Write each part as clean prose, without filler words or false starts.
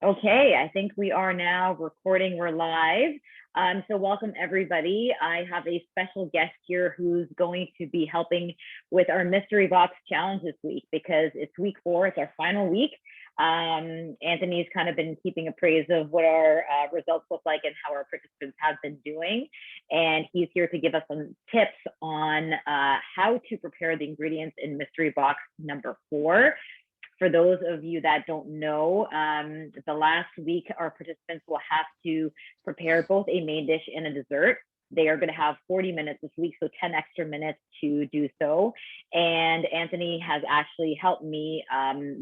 Okay, I think we are now recording. We're live. So welcome everybody. I have a special guest here who's going to be helping with our mystery box challenge this week because it's week 4. It's our final week. Anthony's kind of been keeping appraise of what our results look like and how our participants have been doing. And he's here to give us some tips on how to prepare the ingredients in mystery box number 4. For those of you that don't know, the last week, our participants will have to prepare both a main dish and a dessert. They are going to have 40 minutes this week, so 10 extra minutes to do so. And Anthony has actually helped me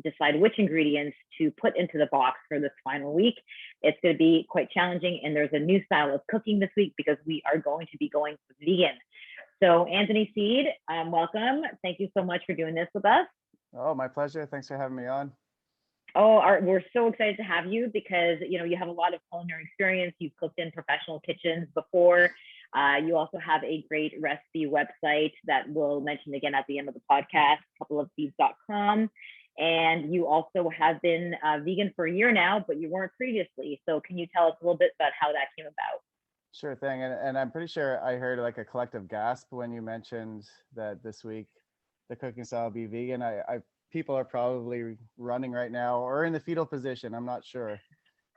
decide which ingredients to put into the box for this final week. It's going to be quite challenging, and there's a new style of cooking this week because we are going to be going vegan. So Anthony Seed, welcome. Thank you so much for doing this with us. Oh, my pleasure. Thanks for having me on. Oh, we're so excited to have you because you have a lot of culinary experience. You've cooked in professional kitchens before. You also have a great recipe website that we'll mention again at the end of the podcast, coupleofseeds.com. And you also have been vegan for a year now, but you weren't previously. So can you tell us a little bit about how that came about? Sure thing. And I'm pretty sure I heard like a collective gasp when you mentioned that this week the cooking style will be vegan. People are probably running right now or in the fetal position. I'm not sure,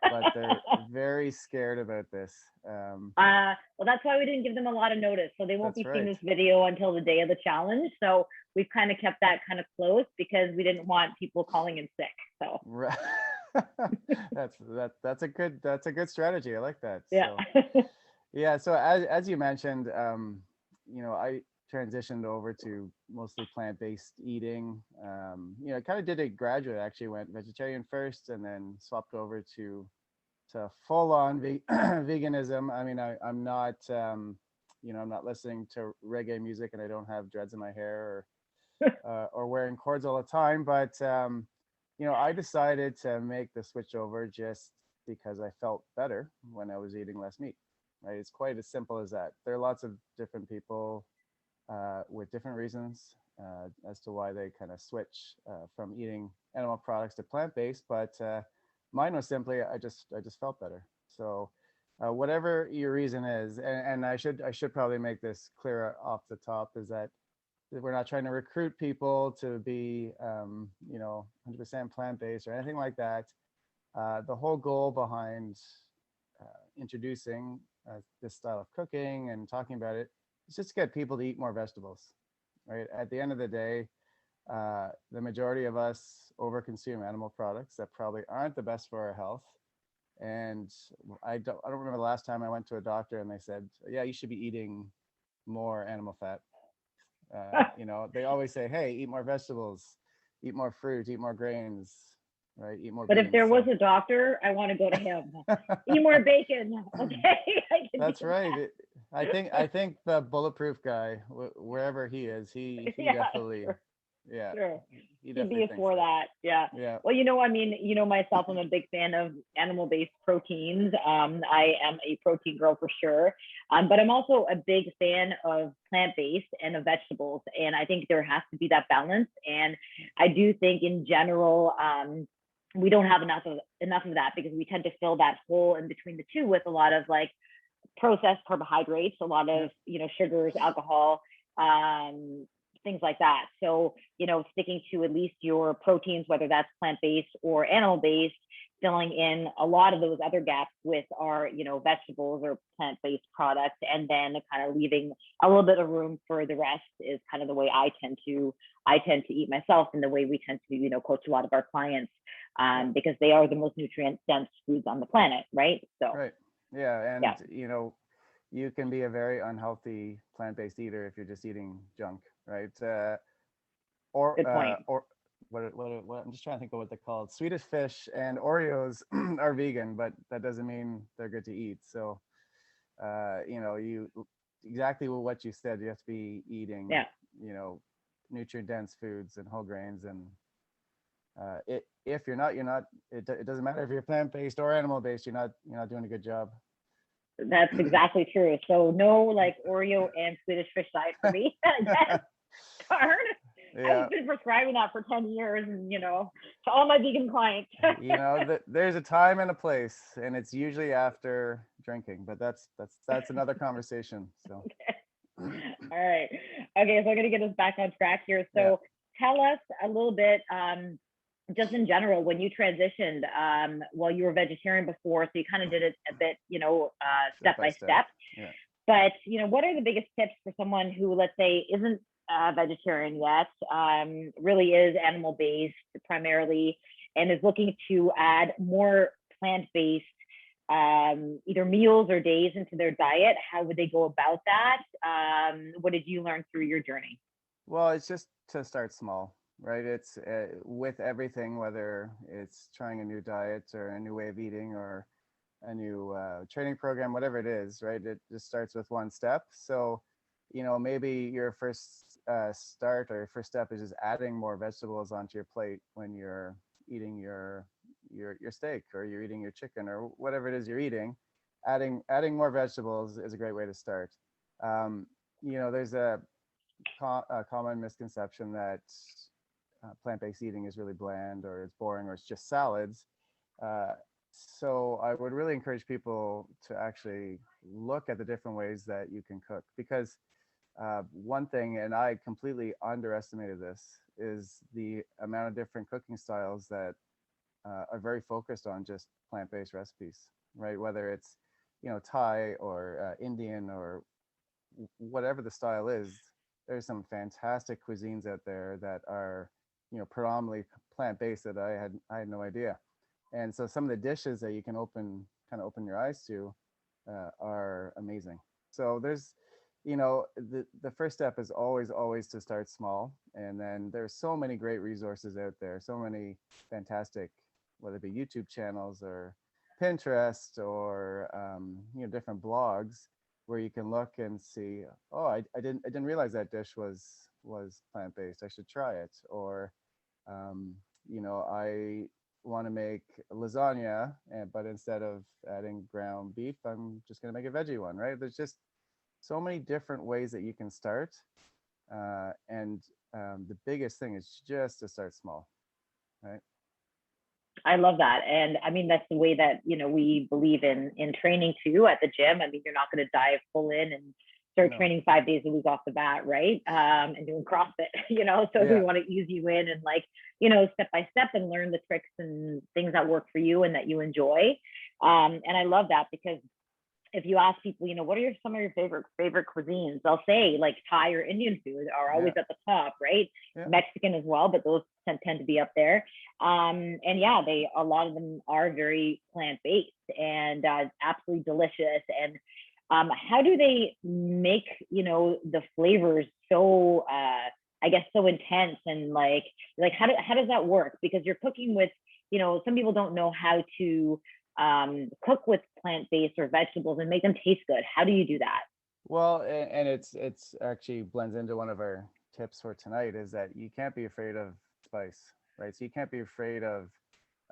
but they're very scared about this. Well, that's why we didn't give them a lot of notice. So they won't be seeing this video until the day of the challenge. So we've kind of kept that kind of close because we didn't want people calling in sick. So right. that's a good strategy. I like that. Yeah. So, yeah. So as you mentioned, I transitioned over to mostly plant-based eating. I kind of did it gradually. Actually went vegetarian first and then swapped over to full-on veganism. I mean, I'm not I'm not listening to reggae music and I don't have dreads in my hair or wearing cords all the time, but I decided to make the switch over just because I felt better when I was eating less meat. Right? It's quite as simple as that. There are lots of different people with different reasons as to why they kind of switch from eating animal products to plant-based, but mine was simply I just felt better. So whatever your reason is, and I should probably make this clear off the top, is that we're not trying to recruit people to be 100% plant-based or anything like that. The whole goal behind introducing this style of cooking and talking about it, it's just to get people to eat more vegetables, right? At the end of the day, the majority of us overconsume animal products that probably aren't the best for our health. And I don't remember the last time I went to a doctor and they said, yeah, you should be eating more animal fat. They always say, hey, eat more vegetables, eat more fruit, eat more grains, right? Eat more But beans. if there was a doctor, I want to go to him. Eat more bacon. Okay. That's right. I think the bulletproof guy, wherever he is, he definitely, sure. yeah, Sure. he He'd be for that. that. Yeah. Yeah. Well, myself, I'm a big fan of animal-based proteins. I am a protein girl for sure. But I'm also a big fan of plant-based and of vegetables. And I think there has to be that balance. And I do think in general, we don't have enough of that because we tend to fill that hole in between the two with a lot of like processed carbohydrates, a lot of sugars, alcohol, things like that. So sticking to at least your proteins, whether that's plant-based or animal-based, filling in a lot of those other gaps with our vegetables or plant-based products, and then kind of leaving a little bit of room for the rest is kind of the way I tend to eat myself, and the way we tend to coach a lot of our clients, because they are the most nutrient dense foods on the planet, right? So right. Yeah. And you can be a very unhealthy plant-based eater if you're just eating junk, right? Or good point. Or what I'm just trying to think of what they're called. Swedish Fish and Oreos are vegan, but that doesn't mean they're good to eat. So you exactly what you said, you have to be eating nutrient dense foods and whole grains, and if you're not, it doesn't matter if you're plant-based or animal-based, you're not doing a good job. That's exactly true. So no like Oreo and Swedish Fish diet for me. Darn. Yeah. I've been prescribing that for 10 years, and to all my vegan clients. There's a time and a place, and it's usually after drinking, but that's another conversation. So All right. Okay, so I'm gonna get us back on track here. yeah, So tell us a little bit, just in general, when you transitioned, well, you were vegetarian before, so you kind of did it a bit, step step by by step. step. Yeah. But what are the biggest tips for someone who, let's say, isn't vegetarian yet, really is animal based primarily, and is looking to add more plant based either meals or days into their diet? How would they go about that? What did you learn through your journey? Well, it's just to start small, right? It's with everything, whether it's trying a new diet or a new way of eating or a new training program, whatever it is, right? It just starts with one step. So, maybe your first start or your first step is just adding more vegetables onto your plate when you're eating your steak or you're eating your chicken or whatever it is you're eating. Adding more vegetables is a great way to start. There's a common misconception that plant-based eating is really bland or it's boring or it's just salads. Uh, so I would really encourage people to actually look at the different ways that you can cook, because one thing, and I completely underestimated this, is the amount of different cooking styles that are very focused on just plant-based recipes, right? Whether it's Thai or Indian or whatever the style is, there's some fantastic cuisines out there that are predominantly plant-based that I had no idea. And so some of the dishes that you can open your eyes to are amazing. So there's the first step is always to start small, and then there's so many great resources out there, so many fantastic, whether it be YouTube channels or Pinterest or different blogs where you can look and see, oh, I didn't realize that dish was plant-based, I should try it. Or I want to make lasagna, but instead of adding ground beef, I'm just going to make a veggie one, right? There's just so many different ways that you can start. And the biggest thing is just to start small, right? I love that. And I mean, that's the way that, we believe in training too at the gym. I mean, you're not going to dive full in and start No. training 5 days a week off the bat, right? And doing CrossFit, so we Yeah. want to ease you in and step by step and learn the tricks and things that work for you and that you enjoy. And I love that, because if you ask people, what are some of your favorite cuisines? They'll say like Thai or Indian food are always Yeah. at the top, right? Yeah. Mexican as well, but those tend to be up there. And yeah, a lot of them are very plant based and absolutely delicious. And how do they make the flavors so I guess so intense, and like how does that work? Because you're cooking with some people don't know how to cook with plant-based or vegetables and make them taste good. How do you do that? Well, and it's actually blends into one of our tips for tonight, is that you can't be afraid of spice, right? So you can't be afraid of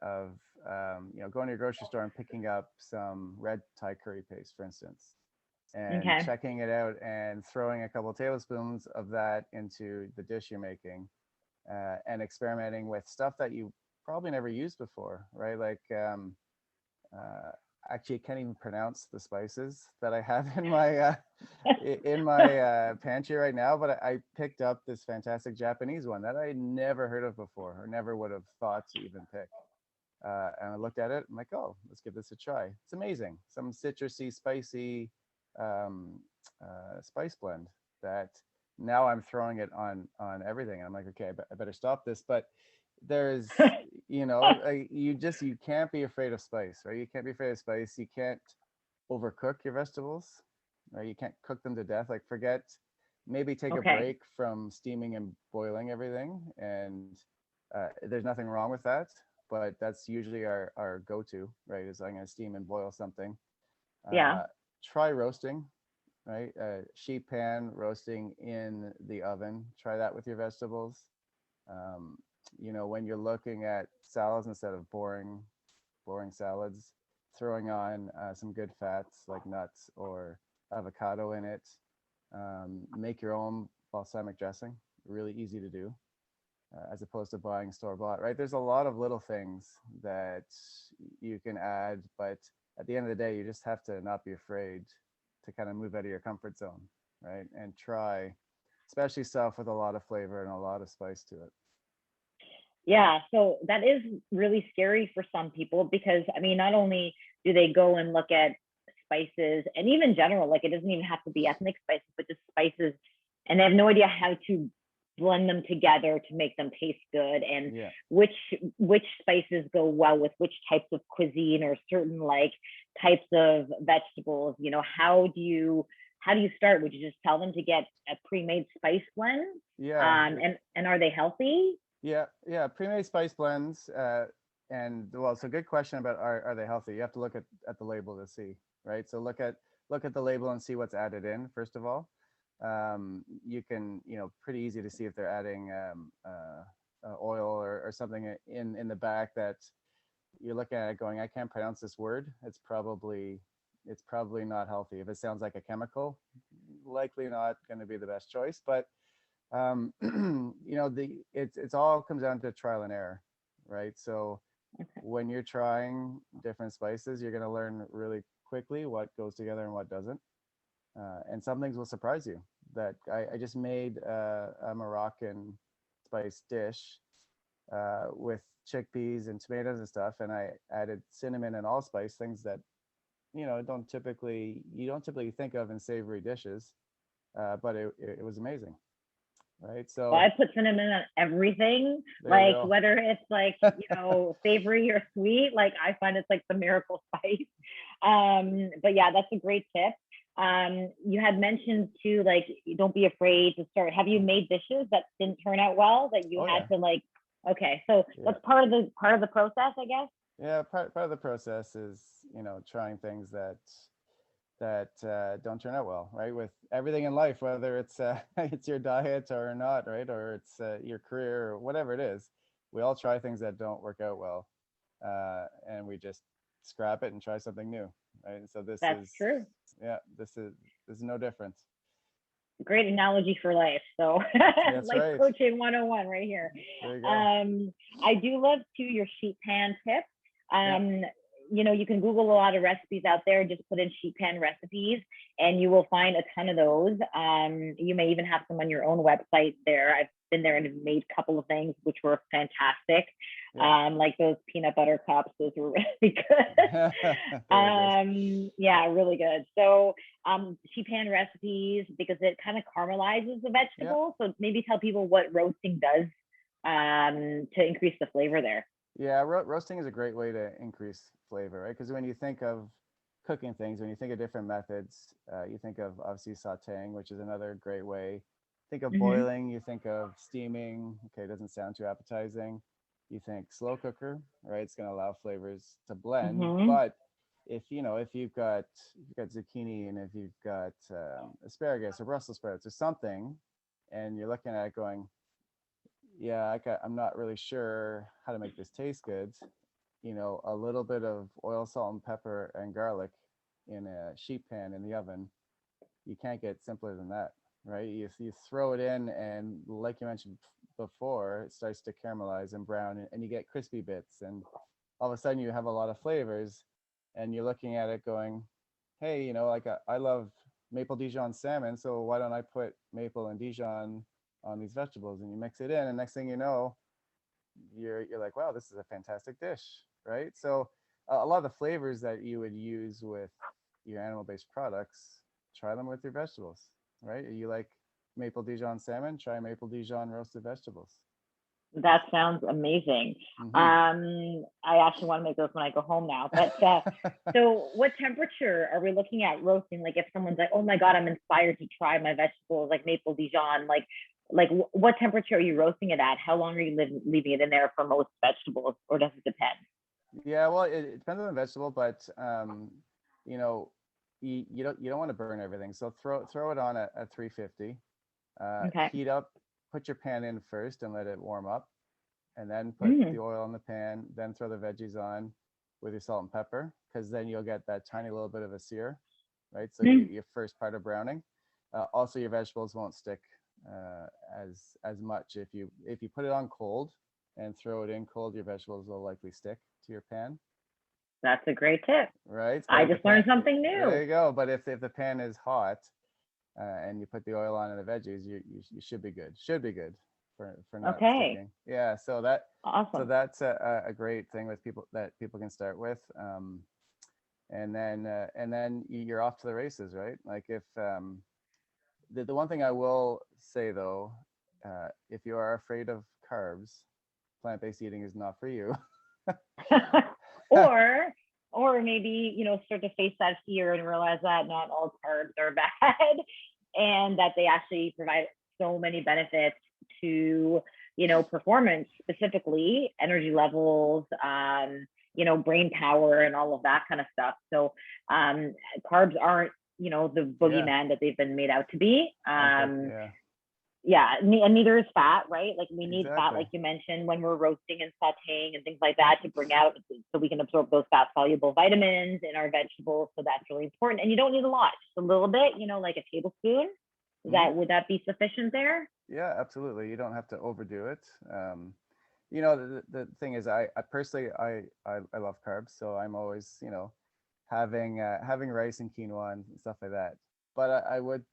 going to your grocery store and picking up some red Thai curry paste, for instance, and Okay. checking it out and throwing a couple of tablespoons of that into the dish you're making, and experimenting with stuff that you probably never used before, right? Like uh, actually, I can't even pronounce the spices that I have in my pantry right now, but I picked up this fantastic Japanese one that I never heard of before or never would have thought to even pick. And I looked at it. I'm like, oh, let's give this a try. It's amazing. Some citrusy, spicy um, spice blend that now I'm throwing it on everything. And I'm like, okay, I better stop this. But there's, you can't be afraid of spice, right? You can't be afraid of spice. You can't overcook your vegetables, right? You can't cook them to death. Like maybe take a Okay. break from steaming and boiling everything, and there's nothing wrong with that, but that's usually our go-to, right? Is I'm going to steam and boil something. Yeah. uh, Try roasting, right? Sheet pan roasting in the oven, try that with your vegetables. um, when you're looking at salads, instead of boring salads, throwing on some good fats like nuts or avocado in it. Make your own balsamic dressing, really easy to do. as opposed to buying store bought, right? There's a lot of little things that you can add, but at the end of the day, you just have to not be afraid to kind of move out of your comfort zone, right? And try, especially stuff with a lot of flavor and a lot of spice to it. Yeah, so that is really scary for some people because I mean, not only do they go and look at spices and even general, like it doesn't even have to be ethnic spices, but just spices, and they have no idea how to blend them together to make them taste good and Yeah. which spices go well with which types of cuisine or certain like types of vegetables. You know, how do you start? Would you just tell them to get a pre-made spice blend? Yeah. And are they healthy? Yeah, yeah, pre-made spice blends, and well, it's a good question about are they healthy? You have to look at the label to see, right? So look at the label and see what's added in first of all. You can, pretty easy to see if they're adding oil or something in the back that you're looking at it going, I can't pronounce this word. It's probably not healthy. If it sounds like a chemical, likely not going to be the best choice, but it's all comes down to trial and error, right? So when you're trying different spices, you're going to learn really quickly what goes together and what doesn't, and some things will surprise you. That I just made a Moroccan spice dish with chickpeas and tomatoes and stuff, and I added cinnamon and allspice, things that you don't typically think of in savory dishes, but it was amazing, right? Well, So I put cinnamon on everything, there you like go. whether it's like, savory or sweet, like I find it's like the miracle spice. But yeah, that's a great tip. You had mentioned too, like, don't be afraid to start. Have you made dishes that didn't turn out well that you Oh had yeah, to like, okay, so yeah, that's part of the process, I guess. yeah. Part of the process is trying things that don't turn out well, right? With everything in life, whether it's it's your diet or not, right, or it's your career or whatever it is, we all try things that don't work out well, and we just scrap it and try something new, right? And so this That's is, true. yeah, this is no different. Great analogy for life. So That's life right. coaching 101 right here. There you go. I do love too your sheet pan tip. Yeah, Um, you can Google a lot of recipes out there. Just put in sheet pan recipes, and you will find a ton of those. You may even have some on your own website there. I've been there and made a couple of things which were fantastic. yeah. Like those peanut butter cups, those were really good. They are good. Yeah, really good. So sheet pan recipes because it kind of caramelizes the Yeah. vegetables. So maybe tell people what roasting does to increase the flavor there. Yeah, roasting is a great way to increase flavor, right? Because when you think of cooking things, when you think of different methods, you think of obviously sautéing, which is another great way. Think of Mm-hmm. boiling, you think of steaming. Okay, it doesn't sound too appetizing. You think slow cooker, right? It's going to allow flavors to blend. Mm-hmm. But if you've got zucchini and if you've got asparagus or Brussels sprouts or something, and you're looking at it going, yeah, I'm not really sure how to make this taste good. A little bit of oil, salt, and pepper and garlic in a sheet pan in the oven. You can't get simpler than that, right? You throw it in, and like you mentioned before, it starts to caramelize and brown, and you get crispy bits, and all of a sudden you have a lot of flavors, and you're looking at it going, hey, like I love maple Dijon salmon, so why don't I put maple and Dijon on these vegetables? And you mix it in, and next thing you know, you're like, wow, this is a fantastic dish, right? So a lot of the flavors that you would use with your animal-based products, try them with your vegetables, right? You like maple Dijon salmon, try maple Dijon roasted vegetables. That sounds amazing. Hmm. I actually want to make those when I go home now. But so, what temperature are we looking at roasting? Like, if someone's like, "Oh my God, I'm inspired to try my vegetables like maple Dijon," what temperature are you roasting it at? How long are you leaving it in there for most vegetables, or does it depend? Yeah, well, it depends on the vegetable, but you know, you don't want to burn everything. So throw it on at 350. Okay. Heat up, put your pan in first and let it warm up, and then put the Mm. oil in the pan. Then throw the veggies on with your salt and pepper, because then you'll get that tiny little bit of a sear, right? So Mm. your first part of browning. Also, your vegetables won't stick as much. If you put it on cold and throw it in cold, your vegetables will likely stick to your pan, That's a great tip. right? But I if the just pan, learned something there new. you go. But if the pan is hot and you put the oil on and the veggies, you should be good. Should be good for not Okay, sticking. Yeah. So awesome. that's a great thing with people that people can start with. And then you're off to the races, right? Like if the one thing I will say though, if you are afraid of carbs, plant-based eating is not for you. or or maybe, start to face that fear and realize that not all carbs are bad, and that they actually provide so many benefits to, performance, specifically energy levels, brain power and all of that kind of stuff. So um carbs aren't, the Yeah, boogeyman that they've been made out to be. yeah, Yeah, and neither is fat, right? Like we need fat, exactly. like you mentioned, when we're roasting and sauteing and things like that, to bring out, so we can absorb those fat soluble vitamins in our vegetables. So that's really important. And you don't need a lot, just a little bit, like a tablespoon. Mhm. Would that be sufficient there? Yeah, absolutely. You don't have to overdo it. The thing is, I personally, I love carbs, so I'm always, having rice and quinoa and stuff like that. But I would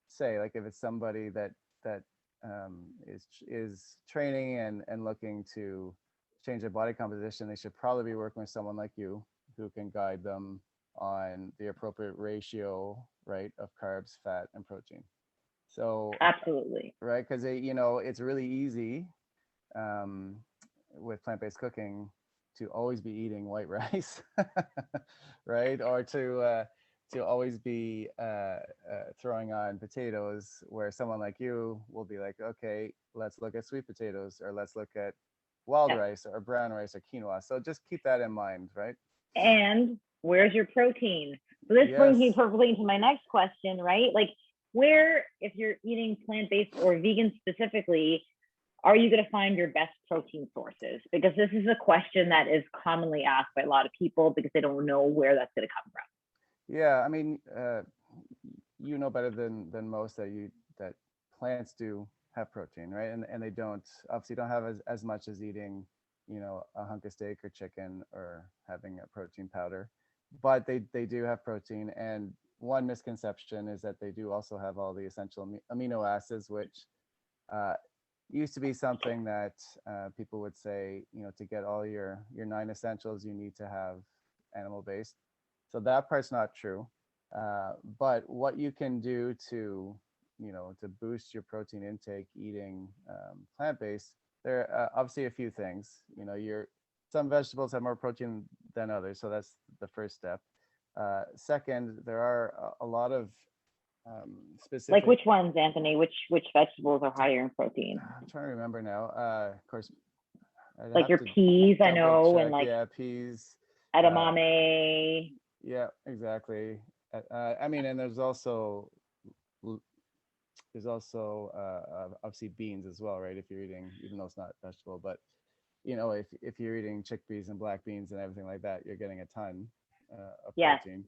say, like, if it's somebody that is training and looking to change their body composition, they should probably be working with someone like you who can guide them on the appropriate ratio, right, of carbs, fat, and protein. So, Absolutely. right, because it's really easy um, with plant-based cooking to always be eating white rice, right? Or to always be throwing on potatoes, where someone like you will be like, okay, let's look at sweet potatoes, or let's look at wild Yep. rice or brown rice or quinoa. So just keep that in mind, right? And where's your protein? So this brings me Yes. perfectly into my next question, right? Like, where, if you're eating plant-based or vegan specifically, are you going to find your best protein sources? Because this is a question that is commonly asked by a lot of people because they don't know where that's going to come from. Yeah. I mean, you know better than most that plants do have protein, right? And they don't obviously don't have as much as eating, a hunk of steak or chicken or having a protein powder, but they do have protein. And one misconception is that they do also have all the essential amino acids, which uh, used to be something that people would say, to get all your nine essentials, you need to have animal based. So that part's not true. But what you can do to boost your protein intake eating plant based, there are obviously a few things. Some vegetables have more protein than others, so that's the first step. Second, there are a lot of Like specific. which ones, Anthony? Which vegetables are higher in protein? I'm trying to remember now. Of course, I'd Like have your to peas, I double know, and check. like Yeah, peas. Uh, edamame. yeah, exactly. I mean, and there's also obviously beans as well, right? If you're eating, even though it's not vegetable, but if you're eating chickpeas and black beans and everything like that, you're getting a ton of Yes, protein.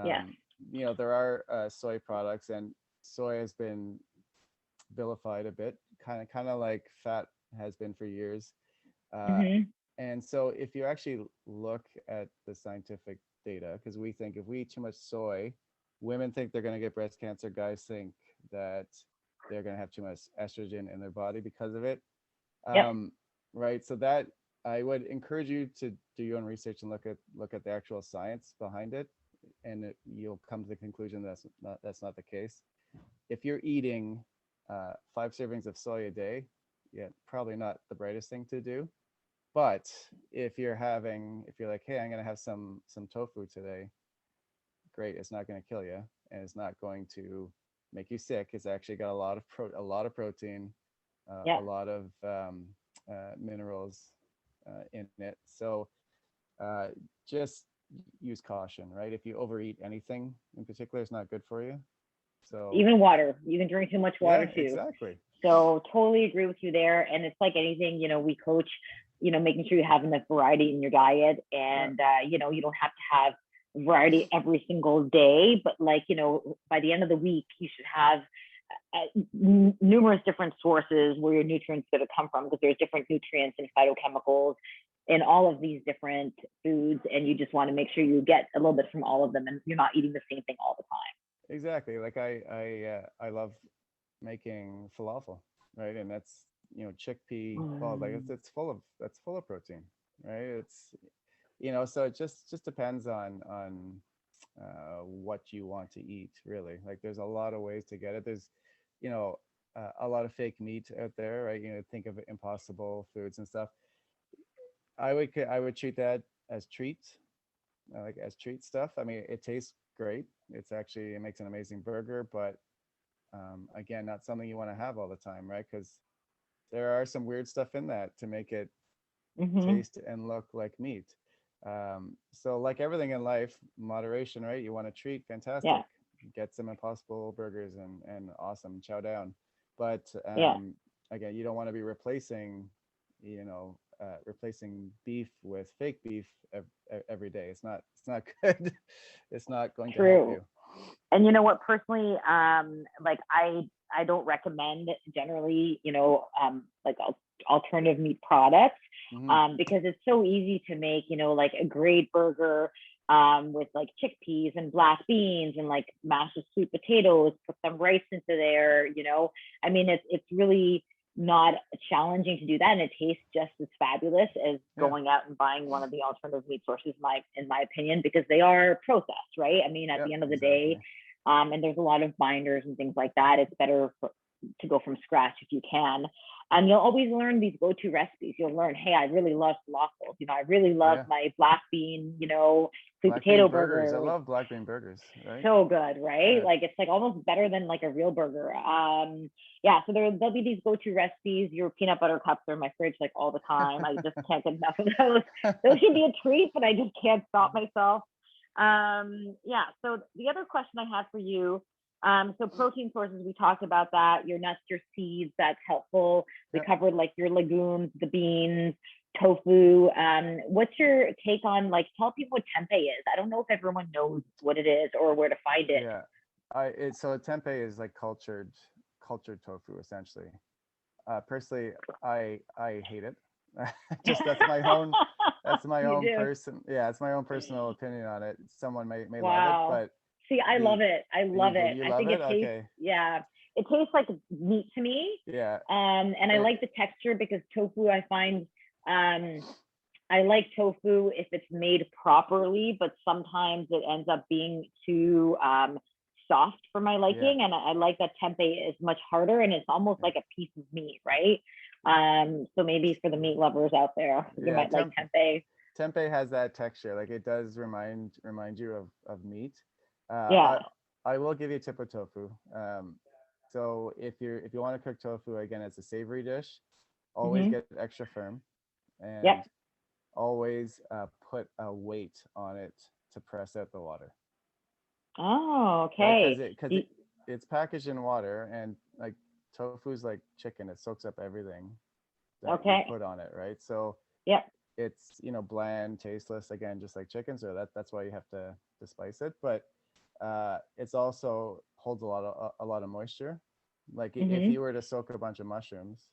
yes. Um, there are soy products, and soy has been vilified a bit, kind of like fat has been for years. Uh, Mm-hmm. and so if you actually look at the scientific data, because we think if we eat too much soy, women think they're going to get breast cancer, guys think that they're going to have too much estrogen in their body because of it. Yep. Um, right. So that I would encourage you to do your own research and look at the actual science behind it, and you'll come to the conclusion that's not the case. If you're eating 5 servings of soy a day, yeah, probably not the brightest thing to do. But if you're like, hey, I'm gonna have some tofu today, great. It's not gonna kill you, and it's not going to make you sick. It's actually got a lot of protein, a Yep. lot of minerals in it. So just use caution, right? If you overeat anything in particular, it's not good for you. So Even water. You can drink too much water yeah, too. exactly. So totally agree with you there. And it's like anything, we coach, making sure you have enough variety in your diet. Yeah, And, you don't have to have variety every single day, but like, by the end of the week, you should have numerous different sources where your nutrients going to come from, because there's different nutrients and phytochemicals in all of these different foods, and you just want to make sure you get a little bit from all of them and you're not eating the same thing all the time. Exactly. Like I love making falafel, right? And that's, chickpea. Well, like it's full of protein, right? It's, so it just depends on what you want to eat, really. Like there's a lot of ways to get it. There's, a lot of fake meat out there, right? Think of Impossible Foods and stuff. I would treat that as treats, like as treat stuff. I mean, it tastes great. It makes an amazing burger, but again, not something you want to have all the time, right? Because there are some weird stuff in that to make it taste and look like meat. So like everything in life, moderation, right? You want to treat, fantastic. Yeah. Get some Impossible burgers and awesome, chow down. But Yeah. again, you don't want to be replacing, replacing beef with fake beef every day. It's not good. It's not going to help you. And you know what, personally, like I don't recommend generally, like alternative meat products, because it's so easy to make, like a great burger with like chickpeas and black beans and like mashed sweet potatoes, put some rice into there, I mean, it's really not challenging to do that, and it tastes just as fabulous as going out and buying one of the alternative meat sources, in my opinion, because they are processed, right? I mean, at the end of the day, and there's a lot of binders and things like that. It's better to go from scratch if you can. And you'll always learn these go-to recipes. You'll learn, hey, I really love falafels. I really love my black bean, sweet potato burgers. I love black bean burgers. Right? So good, right? Yeah. Like it's like almost better than like a real burger. Yeah, so there'll be these go-to recipes. Your peanut butter cups are in my fridge like all the time. I just can't get enough of those. Those can be a treat, but I just can't stop myself. Yeah, so the other question I had for you, so protein sources, we talked about that, your nuts, your seeds, that's helpful. We covered like your legumes, the beans, tofu. What's your take on, like, tell people what tempeh is? I don't know if everyone knows what it is or where to find it. Yeah, so tempeh is like cultured tofu, essentially. Personally, I hate it. Just that's my own it's my own personal opinion on it. Someone may love it, but see, I love it. I love it. I think it tastes, okay. It tastes like meat to me. Yeah. And I like the texture, because tofu, I find, I like tofu if it's made properly, but sometimes it ends up being too soft for my liking. And I like that tempeh is much harder, and it's almost like a piece of meat, right? So maybe for the meat lovers out there, you might like tempeh. Tempeh has that texture, like it does remind you of meat. I will give you a tip of tofu. So if you want to cook tofu, again, it's a savory dish. Always get extra firm, and always put a weight on it to press out the water. Oh, okay. Because it's packaged in water, and like tofu's like chicken, it soaks up everything that you put on it, right? So it's bland, tasteless, again, just like chicken. So that's why you have to spice it. But it's also holds a lot of moisture. Like if you were to soak a bunch of mushrooms,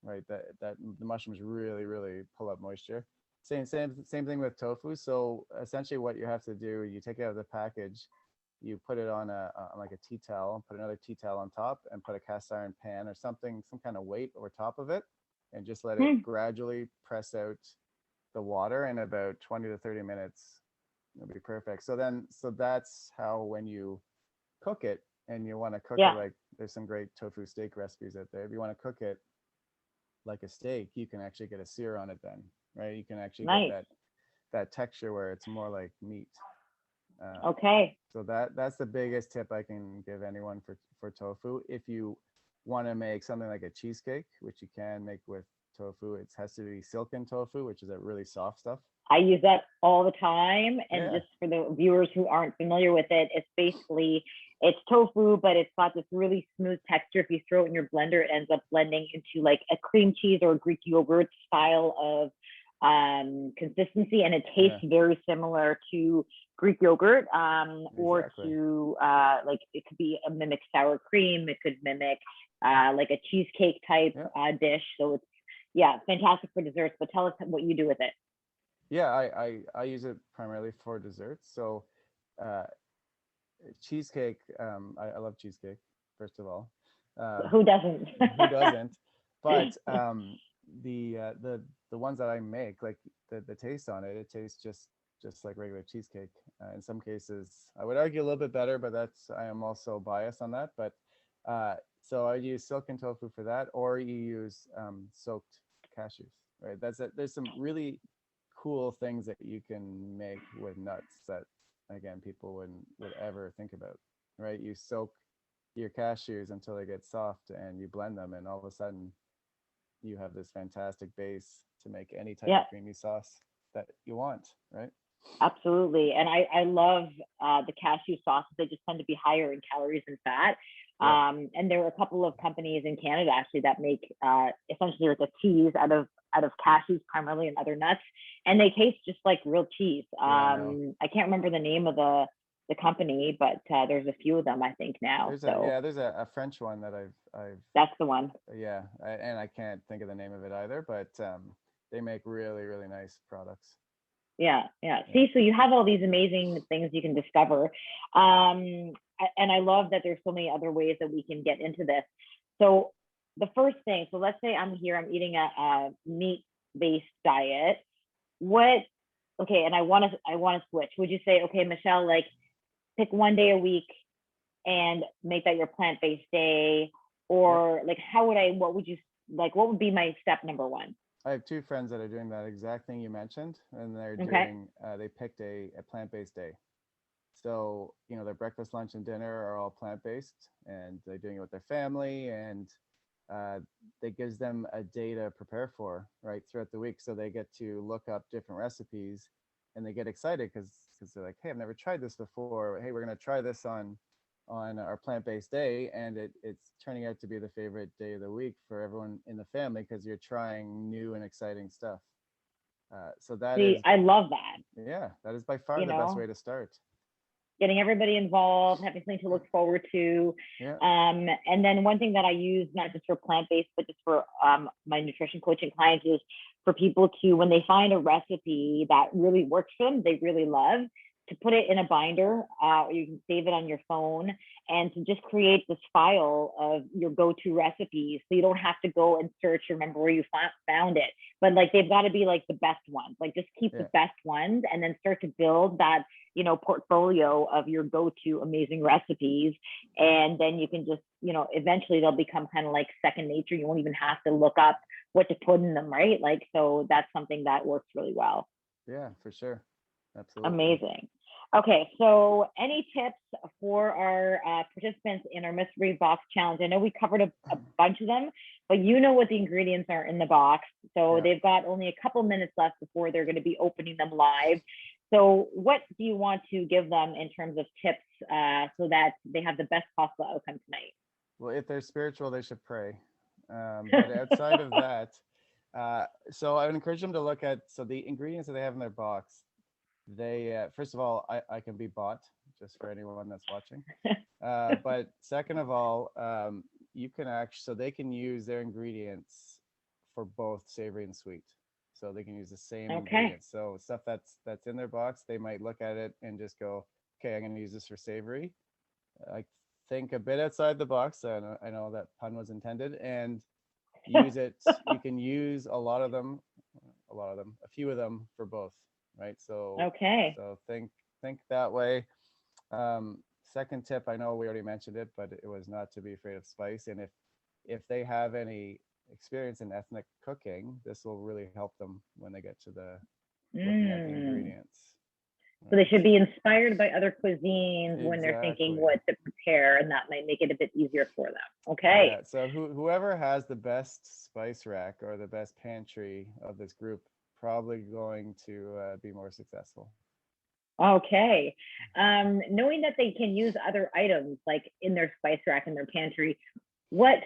right, that the mushrooms really pull up moisture. Same thing with tofu. So essentially what you have to do, you take it out of the package, you put it on like a tea towel, put another tea towel on top, and put a cast iron pan or something, some kind of weight over top of it, and just let it gradually press out the water. In about 20 to 30 minutes, it'll be perfect. So that's how, when you cook it, and you want to cook it, like there's some great tofu steak recipes out there. If you want to cook it like a steak, you can actually get a sear on it then, right? You can actually get that texture where it's more like meat. So that's the biggest tip I can give anyone for tofu. If you want to make something like a cheesecake, which you can make with tofu, it has to be silken tofu, which is a really soft stuff. I use that all the time. And just for the viewers who aren't familiar with it, it's tofu, but it's got this really smooth texture. If you throw it in your blender, it ends up blending into like a cream cheese or a Greek yogurt style of consistency, and it tastes very similar to Greek yogurt, or to like it could be a mimic sour cream. It could mimic like a cheesecake type dish. So it's fantastic for desserts. But tell us what you do with it. Yeah, I use it primarily for desserts. So cheesecake, I love cheesecake, first of all. Who doesn't? Who doesn't? But the ones that I make, like the taste on it, it tastes just like regular cheesecake. In some cases, I would argue a little bit better, but I am also biased on that. But so I use silken tofu for that, or you use soaked cashews, right? That's it. There's some really cool things that you can make with nuts that, again, people would ever think about, right? You soak your cashews until they get soft and you blend them, and all of a sudden you have this fantastic base to make any type of creamy sauce that you want, right? Absolutely. And I love the cashew sauces. They just tend to be higher in calories and fat. And there are a couple of companies in Canada actually that make essentially like a cheese out of cashews primarily, and other nuts, and they taste just like real cheese. I can't remember the name of the company, but there's a few of them, I think, now. There's a French one that I've that's the one. And I can't think of the name of it either, but they make really, really nice products. See, so you have all these amazing things you can discover, and I love that there's so many other ways that we can get into this. So the first thing, so let's say I'm eating a meat-based diet. And I want to switch. Would you say, okay, Michelle, like pick one day a week and make that your plant-based day, or like what would be my step number one? I have two friends that are doing that exact thing you mentioned, and they're doing, they picked a plant-based day. So, their breakfast, lunch, and dinner are all plant-based, and they're doing it with their family, and that gives them a day to prepare for, right, throughout the week. So they get to look up different recipes, and they get excited because they're like, hey, I've never tried this before. Hey, we're going to try this on our plant-based day, and it's turning out to be the favorite day of the week for everyone in the family because you're trying new and exciting stuff. So I love that. Yeah, that is by far the best way to start. Getting everybody involved, having something to look forward to. And then one thing that I use, not just for plant-based, but just for my nutrition coaching clients, is for people to, when they find a recipe that really works for them, they really love, to put it in a binder, or you can save it on your phone, and to just create this file of your go-to recipes, so you don't have to go and search, remember where you found it, but like they've got to be like the best ones. Like just keep the best ones, and then start to build that portfolio of your go-to amazing recipes, and then you can just eventually they'll become kind of like second nature. You won't even have to look up what to put in them, right? Like, so that's something that works really well. Yeah, for sure. Absolutely. Amazing. Okay, so any tips for our participants in our mystery box challenge? I know we covered a bunch of them, but you know what the ingredients are in the box. So they've got only a couple minutes left before they're going to be opening them live. So what do you want to give them in terms of tips so that they have the best possible outcome tonight? Well, if they're spiritual, they should pray. But outside of that, so I would encourage them to look at, the ingredients that they have in their box. They first of all, I can be bought, just for anyone that's watching. But second of all, you can actually, they can use their ingredients for both savory and sweet. So they can use the same ingredients. So stuff that's in their box, they might look at it and just go, okay, I'm going to use this for savory. I think a bit outside the box. I know that pun was intended, and use it. You can use a few of them for both. Right. So so think that way. Second tip, I know we already mentioned it, but it was not to be afraid of spice. And if they have any experience in ethnic cooking, this will really help them when they get to the looking at the ingredients. So they should be inspired by other cuisines when they're thinking what to prepare, and that might make it a bit easier for them. Okay. Yeah, so whoever has the best spice rack or the best pantry of this group probably going to be more successful. Okay. Knowing that they can use other items like in their spice rack in their pantry, what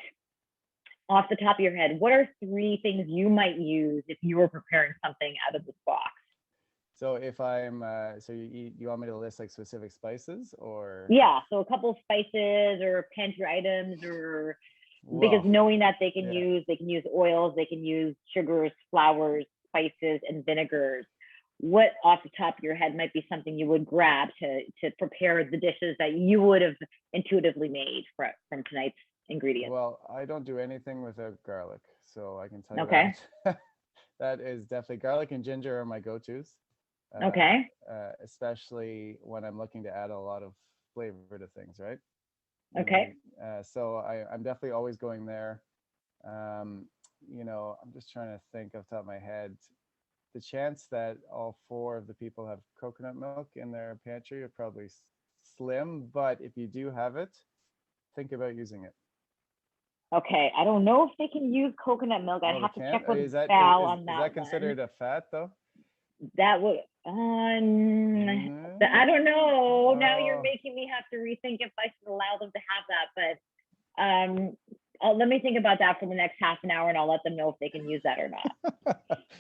off the top of your head, what are 3 things you might use if you were preparing something out of this box? So if I'm, so you want me to list like specific spices or? Yeah, so a couple of spices or pantry items, or because Well, knowing that they yeah. can use oils, they can use sugars, flours, spices, and vinegars. What off the top of your head might be something you would grab to prepare the dishes that you would have intuitively made from tonight's ingredients? Well, I don't do anything without garlic, so I can tell you Okay. that. That is definitely garlic and ginger are my go-tos, Okay. especially when I'm looking to add a lot of flavor to things, right? Okay. So I'm definitely always going there. Um, I'm just trying to think off the top of my head. The chance that all 4 of the people have coconut milk in their pantry are probably slim, but if you do have it, think about using it. Okay. I don't know if they can use coconut milk. I'd Oh, they have to can't? check with Is that Val on is that that one. considered a fat though? That would I don't know. Now you're Oh. making me have to rethink if I should allow them to have that. But let me think about that for the next half an hour, and I'll let them know if they can use that or not.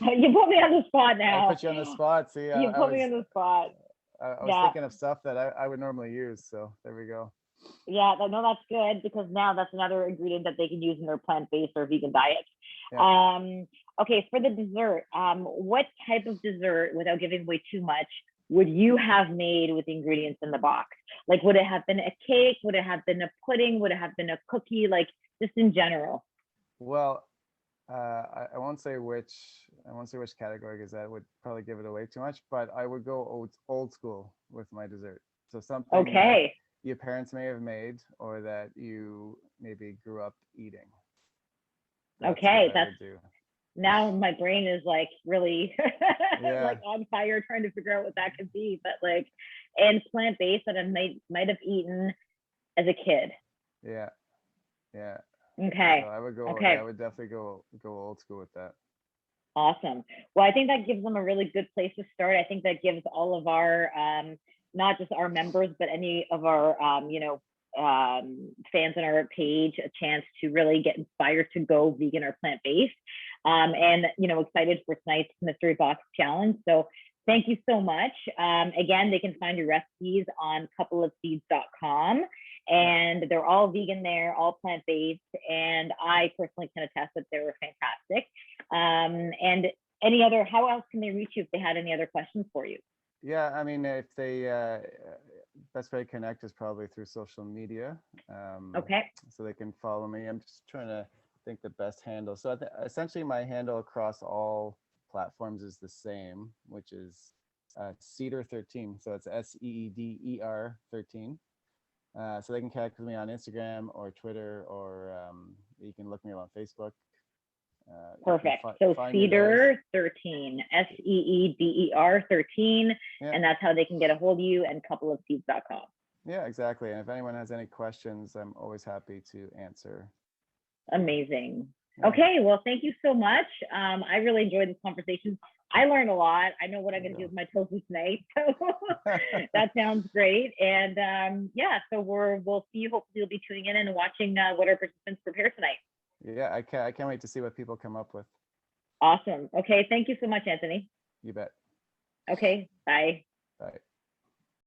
You put me on the spot I now. put you on the spot. See, You put me on the spot. I was Yeah. thinking of stuff that I would normally use. So there we go. Yeah, no, that's good, because now that's another ingredient that they can use in their plant-based or vegan diet. Yeah. Okay, for the dessert, what type of dessert, without giving away too much, would you have made with the ingredients in the box? Like, would it have been a cake? Would it have been a pudding? Would it have been a cookie? Like, just in general. Well, I won't say which category because that would probably give it away too much. But I would go old school with my dessert. So something that Okay. your parents may have made or that you maybe grew up eating. That's what Okay, I that's would do. now my brain is like really Yeah. like on fire trying to figure out what that could be. But like, and plant-based that I might have eaten as a kid. Yeah. Yeah. So Okay. I would go. Yeah, I Okay. would definitely go old school with that. Awesome. Well, I think that gives them a really good place to start. I think that gives all of our, not just our members, but any of our, fans on our page a chance to really get inspired to go vegan or plant-based. And, excited for tonight's mystery box challenge. So thank you so much. Again, they can find your recipes on coupleofseeds.com. And they're all vegan there, all plant-based. And I personally can attest that they were fantastic. And how else can they reach you if they had any other questions for you? Yeah, I mean, if they best way to connect is probably through social media. Okay. So they can follow me. I'm just trying to think the best handle. So essentially, my handle across all platforms is the same, which is Cedar13. So it's SEEDER 13. So they can connect with me on Instagram or Twitter, or you can look me up on Facebook. Perfect. So Cedar 13, SEEDER 13, yeah. And that's how they can get a hold of you, and coupleofseeds.com. Yeah, exactly. And if anyone has any questions, I'm always happy to answer. Amazing. Yeah. Okay, well, thank you so much. I really enjoyed this conversation. I learned a lot. I know what I'm going to do with my tofu tonight. So that sounds great. And so we'll see you. Hopefully you'll be tuning in and watching what our participants prepare tonight. Yeah, I can't wait to see what people come up with. Awesome. Okay, thank you so much, Anthony. You bet. Okay, bye.